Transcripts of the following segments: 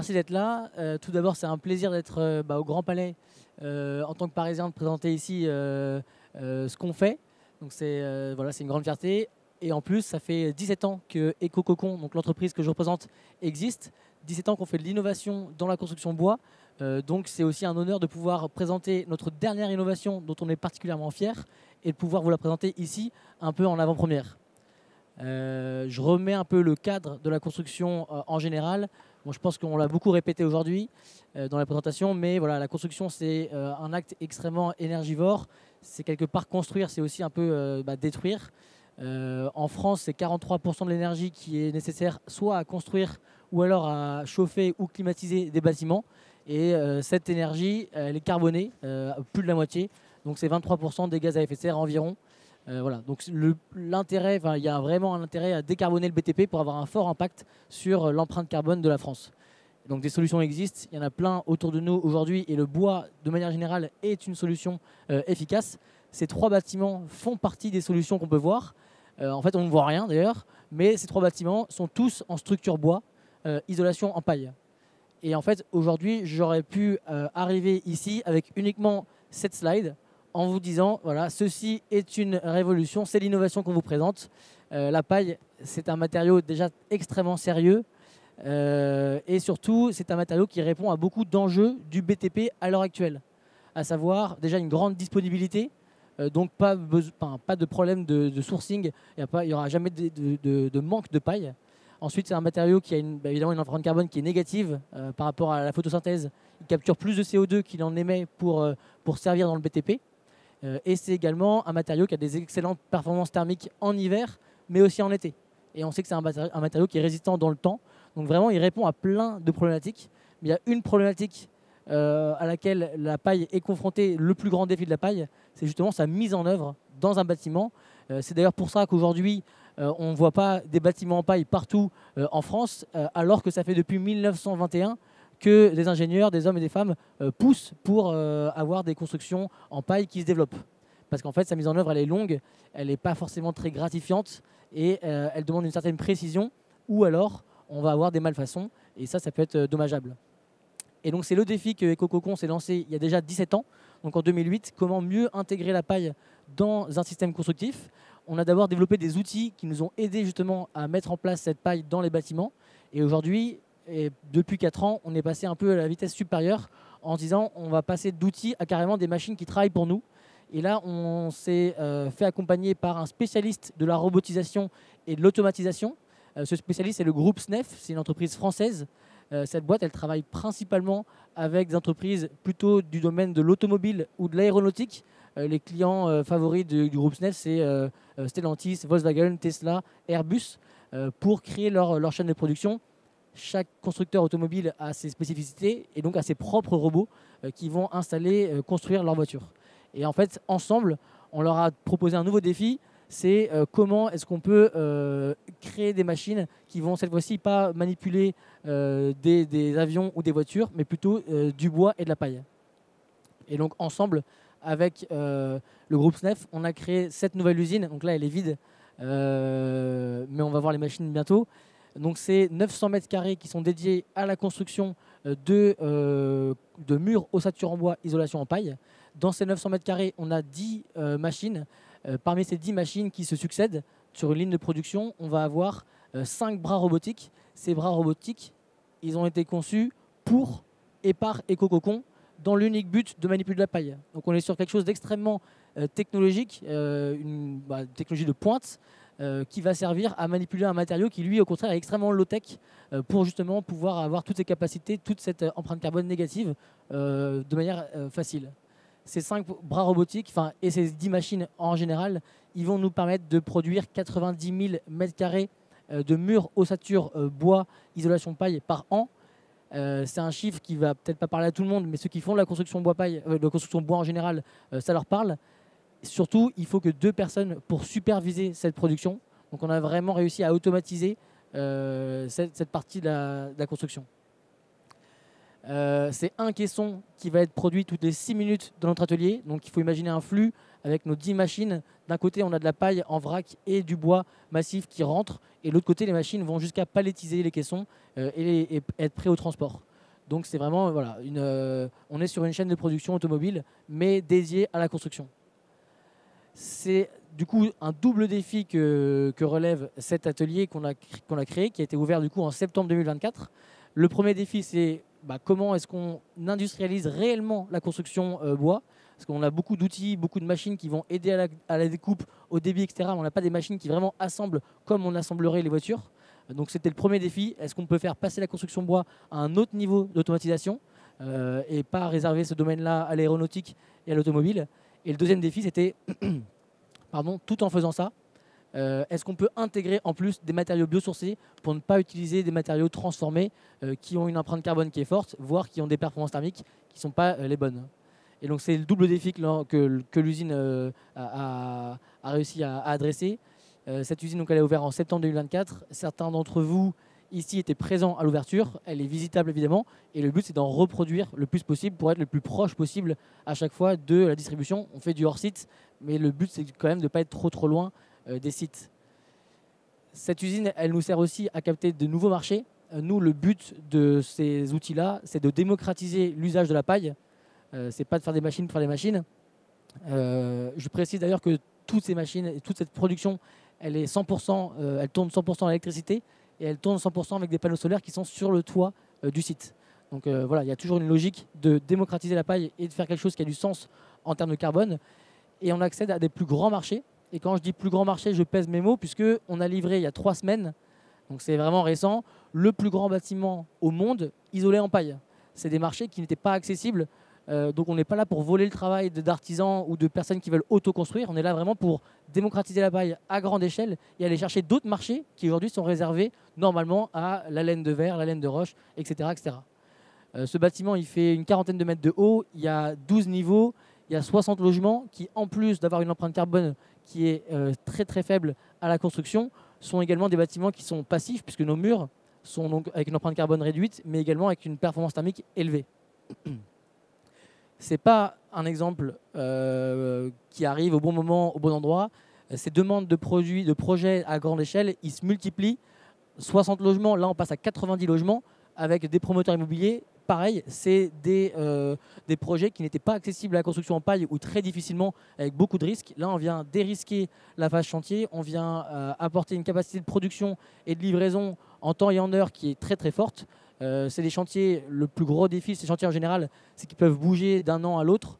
merci d'être là. Tout d'abord, c'est un plaisir d'être au Grand Palais en tant que Parisien, de présenter ici ce qu'on fait. Donc voilà, c'est une grande fierté. Et en plus, ça fait 17 ans que EcoCocon, donc l'entreprise que je représente, existe. 17 ans qu'on fait de l'innovation dans la construction bois. Donc c'est aussi un honneur de pouvoir présenter notre dernière innovation dont on est particulièrement fier et de pouvoir vous la présenter ici un peu en avant-première. Je remets un peu le cadre de la construction en général. Bon, je pense qu'on l'a beaucoup répété aujourd'hui dans la présentation, mais voilà, la construction, c'est un acte extrêmement énergivore. C'est quelque part construire, c'est aussi un peu détruire. En France, c'est 43% de l'énergie qui est nécessaire soit à construire ou alors à chauffer ou climatiser des bâtiments. Et cette énergie, elle est carbonée, plus de la moitié. Donc c'est 23% des gaz à effet de serre environ. Voilà, donc l'intérêt, il y a vraiment un intérêt à décarboner le BTP pour avoir un fort impact sur l'empreinte carbone de la France. Donc des solutions existent, il y en a plein autour de nous aujourd'hui et le bois, de manière générale, est une solution efficace. Ces 3 bâtiments font partie des solutions qu'on peut voir. En fait, on ne voit rien d'ailleurs, mais ces 3 bâtiments sont tous en structure bois, isolation en paille. Et en fait, aujourd'hui, j'aurais pu arriver ici avec uniquement cette slide, en vous disant, voilà, ceci est une révolution, c'est l'innovation qu'on vous présente. La paille, c'est un matériau déjà extrêmement sérieux et surtout, c'est un matériau qui répond à beaucoup d'enjeux du BTP à l'heure actuelle. À savoir, déjà une grande disponibilité, donc pas de problème de sourcing, il n'y aura jamais de manque de paille. Ensuite, c'est un matériau qui a évidemment une empreinte carbone qui est négative par rapport à la photosynthèse. Il capture plus de CO2 qu'il en émet pour servir dans le BTP. Et c'est également un matériau qui a des excellentes performances thermiques en hiver, mais aussi en été. Et on sait que c'est un matériau qui est résistant dans le temps. Donc vraiment, il répond à plein de problématiques. Mais il y a une problématique à laquelle la paille est confrontée, le plus grand défi de la paille, c'est justement sa mise en œuvre dans un bâtiment. C'est d'ailleurs pour ça qu'aujourd'hui, on ne voit pas des bâtiments en paille partout en France, alors que ça fait depuis 1921 que des ingénieurs, des hommes et des femmes poussent pour avoir des constructions en paille qui se développent. Parce qu'en fait, sa mise en œuvre, elle est longue, elle n'est pas forcément très gratifiante et elle demande une certaine précision ou alors on va avoir des malfaçons et ça peut être dommageable. Et donc, c'est le défi que EcoCocon s'est lancé il y a déjà 17 ans, donc en 2008, comment mieux intégrer la paille dans un système constructif. On a d'abord développé des outils qui nous ont aidés justement à mettre en place cette paille dans les bâtiments. Et aujourd'hui, et depuis 4 ans, on est passé un peu à la vitesse supérieure en disant on va passer d'outils à carrément des machines qui travaillent pour nous. Et là, on s'est fait accompagner par un spécialiste de la robotisation et de l'automatisation. Ce spécialiste, c'est le groupe SNEF, c'est une entreprise française. Cette boîte, elle travaille principalement avec des entreprises plutôt du domaine de l'automobile ou de l'aéronautique. Les clients favoris du groupe SNEF, c'est Stellantis, Volkswagen, Tesla, Airbus, pour créer leur chaîne de production. Chaque constructeur automobile a ses spécificités et donc a ses propres robots qui vont installer, construire leur voiture. Et en fait, ensemble, on leur a proposé un nouveau défi, c'est comment est-ce qu'on peut créer des machines qui vont cette fois-ci pas manipuler des avions ou des voitures, mais plutôt du bois et de la paille. Et donc ensemble, avec le groupe SNEF, on a créé cette nouvelle usine. Donc là, elle est vide, mais on va voir les machines bientôt. Donc c'est 900 mètres carrés qui sont dédiés à la construction de murs ossature en bois, isolation en paille. Dans ces 900 mètres carrés, on a 10 machines. Parmi ces 10 machines qui se succèdent sur une ligne de production, on va avoir 5 bras robotiques. Ces bras robotiques, ils ont été conçus pour et par EcoCocon dans l'unique but de manipuler de la paille. Donc on est sur quelque chose d'extrêmement technologique, une technologie de pointe, qui va servir à manipuler un matériau qui, lui, au contraire, est extrêmement low-tech pour justement pouvoir avoir toutes ces capacités, toute cette empreinte carbone négative de manière facile. Ces 5 bras robotiques et ces 10 machines en général, ils vont nous permettre de produire 90 000 mètres carrés de murs ossature bois, isolation paille par an. C'est un chiffre qui va peut-être pas parler à tout le monde, mais ceux qui font de la construction bois-paille, de la construction bois en général, ça leur parle. Surtout, il faut que 2 personnes pour superviser cette production. Donc on a vraiment réussi à automatiser cette partie de la construction. C'est un caisson qui va être produit toutes les 6 minutes dans notre atelier. Donc il faut imaginer un flux avec nos 10 machines. D'un côté, on a de la paille en vrac et du bois massif qui rentre. Et de l'autre côté, les machines vont jusqu'à palettiser les caissons et être prêts au transport. Donc c'est vraiment, voilà, on est sur une chaîne de production automobile, mais dédiée à la construction. C'est du coup un double défi que relève cet atelier qu'on a créé, qui a été ouvert du coup en septembre 2024. Le premier défi, c'est comment est-ce qu'on industrialise réellement la construction bois, parce qu'on a beaucoup d'outils, beaucoup de machines qui vont aider à la découpe, au débit, etc. Mais on n'a pas des machines qui vraiment assemblent comme on assemblerait les voitures. Donc c'était le premier défi. Est-ce qu'on peut faire passer la construction bois à un autre niveau d'automatisation et pas réserver ce domaine-là à l'aéronautique et à l'automobile. Et le deuxième défi, c'était, pardon, tout en faisant ça, est-ce qu'on peut intégrer en plus des matériaux biosourcés pour ne pas utiliser des matériaux transformés qui ont une empreinte carbone qui est forte, voire qui ont des performances thermiques qui ne sont pas les bonnes. Et donc c'est le double défi que l'usine a réussi à adresser. Cette usine, donc, elle est ouverte en septembre 2024. Certains d'entre vous ici étaient présents à l'ouverture. Elle est visitable évidemment. Et le but, c'est d'en reproduire le plus possible pour être le plus proche possible à chaque fois de la distribution. On fait du hors-site, mais le but, c'est quand même de ne pas être trop loin des sites. Cette usine, elle nous sert aussi à capter de nouveaux marchés. Nous, le but de ces outils-là, c'est de démocratiser l'usage de la paille. C'est pas de faire des machines pour faire des machines. Je précise d'ailleurs que toutes ces machines et toute cette production, elle est 100%, elle tourne 100% à l'électricité et elle tourne 100% avec des panneaux solaires qui sont sur le toit du site. Donc voilà, il y a toujours une logique de démocratiser la paille et de faire quelque chose qui a du sens en termes de carbone. Et on accède à des plus grands marchés. Et quand je dis plus grand marché, je pèse mes mots puisqu'on a livré il y a 3 semaines, donc c'est vraiment récent, le plus grand bâtiment au monde isolé en paille. C'est des marchés qui n'étaient pas accessibles. Donc on n'est pas là pour voler le travail d'artisans ou de personnes qui veulent auto-construire. On est là vraiment pour démocratiser la paille à grande échelle et aller chercher d'autres marchés qui aujourd'hui sont réservés normalement à la laine de verre, la laine de roche, etc. etc. Ce bâtiment, il fait une quarantaine de mètres de haut, il y a 12 niveaux, il y a 60 logements qui, en plus d'avoir une empreinte carbone qui est très faible à la construction, sont également des bâtiments qui sont passifs puisque nos murs sont donc avec une empreinte carbone réduite mais également avec une performance thermique élevée. Ce n'est pas un exemple qui arrive au bon moment, au bon endroit. Ces demandes de projets à grande échelle, ils se multiplient. 60 logements, là on passe à 90 logements avec des promoteurs immobiliers. Pareil, c'est des projets qui n'étaient pas accessibles à la construction en paille ou très difficilement avec beaucoup de risques. Là, on vient dérisquer la phase chantier, on vient apporter une capacité de production et de livraison en temps et en heure qui est très forte. C'est des chantiers, le plus gros défi, ces chantiers en général, c'est qu'ils peuvent bouger d'un an à l'autre.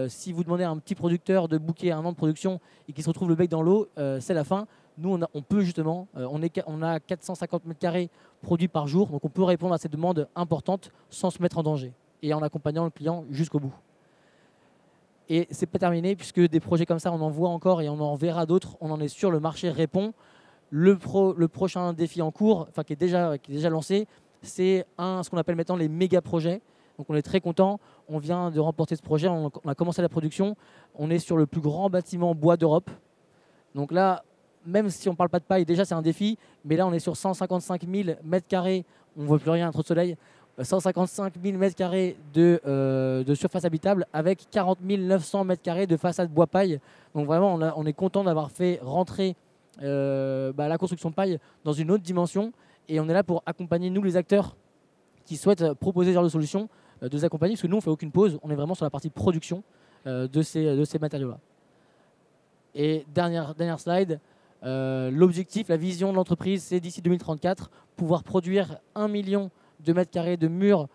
Si vous demandez à un petit producteur de booker un an de production et qu'il se retrouve le bec dans l'eau, c'est la fin. Nous, on peut justement, on a 450 mètres carrés produits par jour, donc on peut répondre à ces demandes importantes sans se mettre en danger et en accompagnant le client jusqu'au bout. Et c'est pas terminé puisque des projets comme ça, on en voit encore et on en verra d'autres. On en est sûr, le marché répond. Le prochain défi en cours, enfin qui est déjà lancé, c'est ce qu'on appelle maintenant les méga projets. Donc on est très content. On vient de remporter ce projet. On a commencé la production. On est sur le plus grand bâtiment bois d'Europe. Donc là, même si on ne parle pas de paille, déjà c'est un défi. Mais là, on est sur 155 000 mètres carrés. On ne voit plus rien, trop de soleil. 155 000 mètres carrés de surface habitable avec 40 900 mètres carrés de façade bois paille. Donc vraiment, on est content d'avoir fait rentrer la construction paille dans une autre dimension. Et on est là pour accompagner, nous, les acteurs qui souhaitent proposer ce genre de solution, de les accompagner, parce que nous, on ne fait aucune pause. On est vraiment sur la partie production de ces matériaux-là. Et dernière slide, l'objectif, la vision de l'entreprise, c'est d'ici 2034, pouvoir produire 1 million de mètres carrés de murs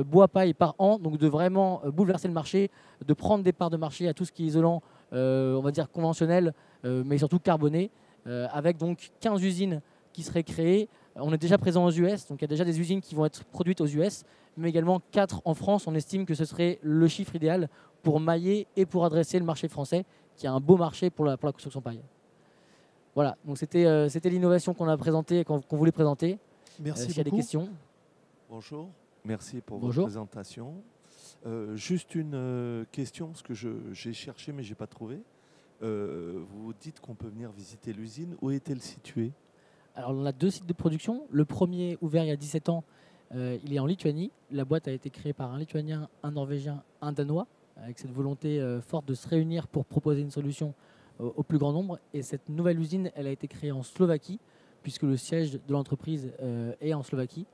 bois paille par an, donc de vraiment bouleverser le marché, de prendre des parts de marché à tout ce qui est isolant, on va dire conventionnel, mais surtout carboné, avec donc 15 usines qui seraient créées. On est déjà présent aux US, donc il y a déjà des usines qui vont être produites aux US, mais également 4 en France. On estime que ce serait le chiffre idéal pour mailler et pour adresser le marché français, qui a un beau marché pour la construction paille. Voilà, donc c'était l'innovation qu'on a présentée, qu'on voulait présenter. Merci s'il y a des questions. Bonjour, merci pour Bonjour. votre présentation. Juste une question, parce que j'ai cherché mais je n'ai pas trouvé. Vous dites qu'on peut venir visiter l'usine. Où est-elle située ? Alors on a 2 sites de production. Le premier, ouvert il y a 17 ans, il est en Lituanie. La boîte a été créée par un Lituanien, un Norvégien, un Danois, avec cette volonté forte de se réunir pour proposer une solution au plus grand nombre. Et cette nouvelle usine, elle a été créée en Slovaquie, puisque le siège de l'entreprise est en Slovaquie.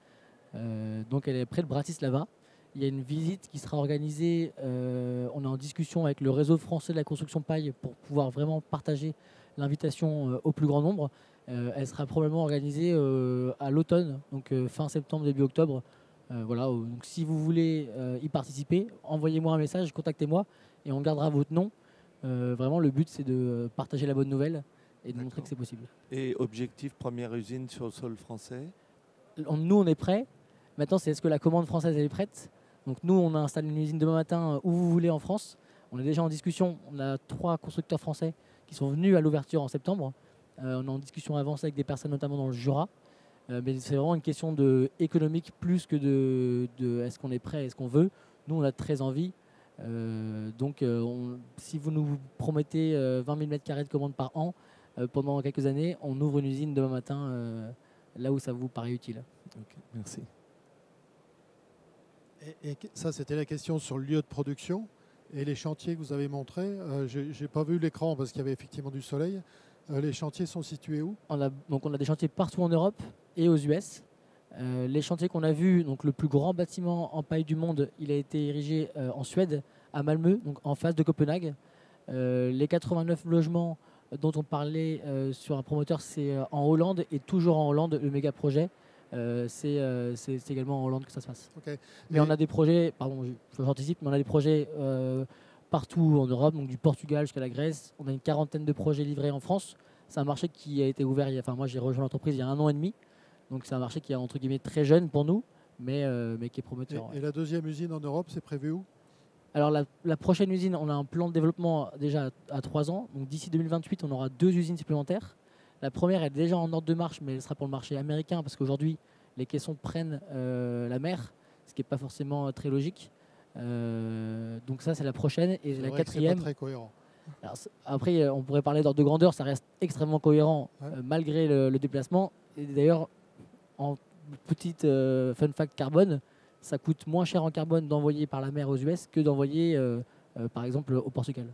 Donc elle est près de Bratislava. il y a une visite qui sera organisée. On est en discussion avec le réseau français de la construction paille pour pouvoir vraiment partager l'invitation au plus grand nombre. Elle sera probablement organisée à l'automne, donc fin septembre, début octobre. Voilà, donc si vous voulez y participer, envoyez-moi un message, contactez-moi et on gardera votre nom. Vraiment, le but, c'est de partager la bonne nouvelle et de montrer que c'est possible. Et objectif, première usine sur le sol français? Nous, on est prêts. Maintenant, c'est est-ce que la commande française elle est prête? Donc nous, on a installé une usine demain matin où vous voulez en France. On est déjà en discussion. On a 3 constructeurs français qui sont venus à l'ouverture en septembre. On est en discussion avancée avec des personnes notamment dans le Jura. Mais c'est vraiment une question économique plus que de est-ce qu'on est prêt, est-ce qu'on veut. Nous, on a très envie. Si vous nous promettez 20 000 m² de commandes par an pendant quelques années, on ouvre une usine demain matin là où ça vous paraît utile. Okay, merci. Et ça, c'était la question sur le lieu de production et les chantiers que vous avez montrés. Je n'ai pas vu l'écran parce qu'il y avait effectivement du soleil. Les chantiers sont situés où? On a des chantiers partout en Europe et aux US. Les chantiers qu'on a vus, donc le plus grand bâtiment en paille du monde, il a été érigé en Suède, à Malmö, donc en face de Copenhague. Les 89 logements dont on parlait sur un promoteur, c'est en Hollande et toujours en Hollande, le méga projet. C'est également en Hollande que ça se passe. Okay. Mais on a des projets, j'anticipe, mais on a des projets partout en Europe, donc du Portugal jusqu'à la Grèce. On a une 40aine de projets livrés en France. C'est un marché qui a été ouvert, moi j'ai rejoint l'entreprise il y a 1 an et demi. Donc c'est un marché qui est entre guillemets très jeune pour nous, mais qui est prometteur. Et la deuxième usine en Europe, c'est prévu où? Alors la prochaine usine, on a un plan de développement déjà à 3 ans. Donc d'ici 2028, on aura 2 usines supplémentaires. La première est déjà en ordre de marche, mais elle sera pour le marché américain parce qu'aujourd'hui, les caissons prennent la mer, ce qui n'est pas forcément très logique. Donc ça, c'est la prochaine. Et la quatrième... C'est pas très cohérent. Alors, après, on pourrait parler d'ordre de grandeur, ça reste extrêmement cohérent malgré le déplacement. Et d'ailleurs, en petite fun fact carbone, ça coûte moins cher en carbone d'envoyer par la mer aux US que d'envoyer par exemple au Portugal.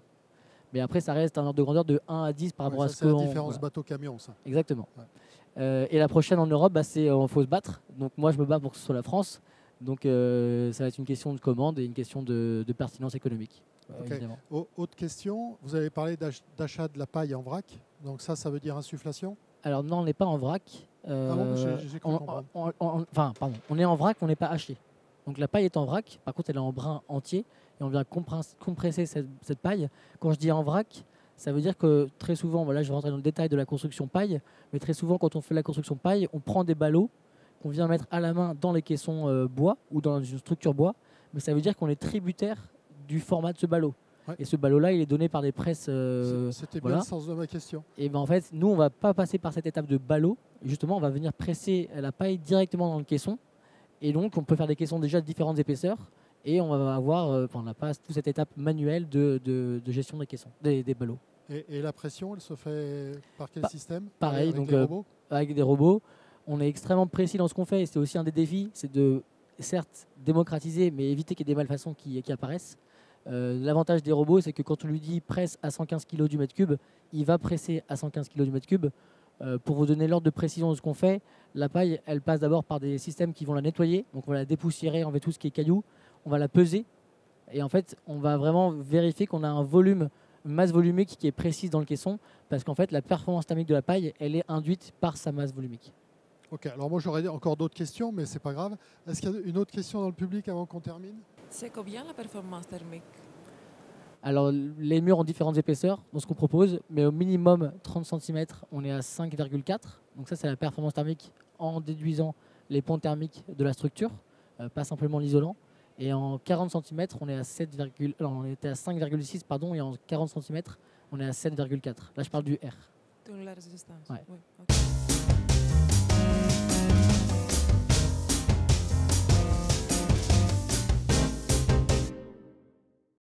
Mais après, ça reste un ordre de grandeur de 1 à 10 par rapport à ce que... C'est la différence bateau-camion, ça. Exactement. Ouais. Et la prochaine en Europe, il faut se battre. Donc moi, je me bats pour que ce soit la France. Donc ça va être une question de commande et une question de pertinence économique. Okay. Autre question, vous avez parlé d'achat de la paille en vrac. Donc ça veut dire insufflation? Alors non, on n'est pas en vrac. J'ai cru comprendre. On est en vrac, on n'est pas haché. Donc la paille est en vrac, par contre elle est en brin entier et on vient compresser cette paille. Quand je dis en vrac, ça veut dire que très souvent, je vais rentrer dans le détail de la construction paille, mais très souvent quand on fait la construction paille, on prend des ballots qu'on vient mettre à la main dans les caissons bois ou dans une structure bois, mais ça veut dire qu'on est tributaire du format de ce ballot. Ouais. Et ce ballot-là, il est donné par des presses. C'était bien le sens de ma question. Et en fait, nous, on ne va pas passer par cette étape de ballot. Justement, on va venir presser la paille directement dans le caisson. Et donc, on peut faire des caissons déjà de différentes épaisseurs. Et on va avoir, on n'a pas toute cette étape manuelle de gestion des caissons, des ballots. Et la pression, elle se fait par quel système? Pareil, avec donc des robots? Avec des robots. On est extrêmement précis dans ce qu'on fait. Et c'est aussi un des défis, c'est de, certes, démocratiser, mais éviter qu'il y ait des malfaçons qui apparaissent. L'avantage des robots, c'est que quand on lui dit presse à 115 kg du mètre cube, il va presser à 115 kg du mètre cube. Pour vous donner l'ordre de précision de ce qu'on fait, la paille, elle passe d'abord par des systèmes qui vont la nettoyer. Donc on va la dépoussiérer, enlever tout ce qui est cailloux. On va la peser. Et en fait, on va vraiment vérifier qu'on a un volume, une masse volumique qui est précise dans le caisson. Parce qu'en fait, la performance thermique de la paille, elle est induite par sa masse volumique. Ok, alors moi j'aurais encore d'autres questions, mais c'est pas grave. Est-ce qu'il y a une autre question dans le public avant qu'on termine? C'est combien la performance thermique? Alors, les murs ont différentes épaisseurs dans ce qu'on propose, mais au minimum 30 cm, on est à 5,4. Donc ça, c'est la performance thermique en déduisant les ponts thermiques de la structure, pas simplement l'isolant. Et en 40 cm, on est à 5,6 pardon, et en 40 cm, on est à 7,4. Là, je parle du R. De la résistance. Ouais. Oui, okay.